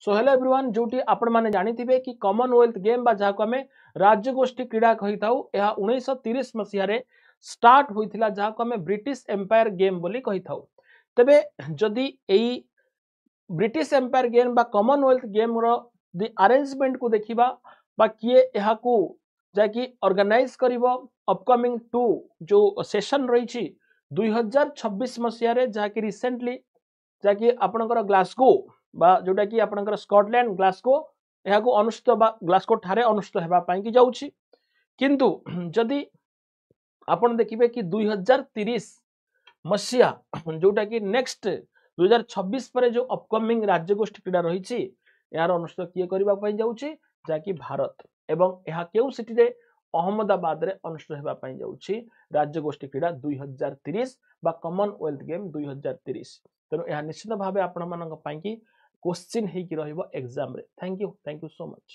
So hello everyone जोटी आपण माने जानिथिबे कि कॉमनवेल्थ गेम बा जहा को हमें राज्यगोष्ठी क्रीड़ा कहि थाउ एहा 1930 मसिया रे स्टार्ट होइथिला जहा को हमें ब्रिटिश एम्पायर गेम बोली कहि थाउ। तबे जदि एई ब्रिटिश एम्पायर गेम बा कॉमनवेल्थ गेम रो द अरेंजमेंट को देखिबा बा किए एहा को जाकि ऑर्गेनाइज करिवो अपकमिंग टू जो सेशन रहिछि 2026 मसिया रे जहा कि रिसेंटली जाकि आपनकर ग्लासगो बा जोटा कि आपनकर स्कॉटलैंड ग्लासगो यह को अनुष्ठित बा ग्लासगो ठारे अनुष्ठित हेबा पई कि जाउछि। किंतु जदि आपण देखिबे कि 2030 मसिया जोटा कि नेक्स्ट 2026 पर जो अपकमिंग राज्यगोष्ठी क्रीड़ा रही यार अनुष्ठित किए करबा पई जाउछि जाकि भारत एवं यह केउ सिटी रे अहमदाबाद रे अनुष्ठित हेबा पई जाउछि राज्यगोष्ठी क्रीड़ा 2030 बा कॉमनवेल्थ गेम 2030। तेणु यह निश्चित भाव आपण मानक पई कि क्वेश्चन हे कि रहइबो एग्जाम रे। Thank you so much.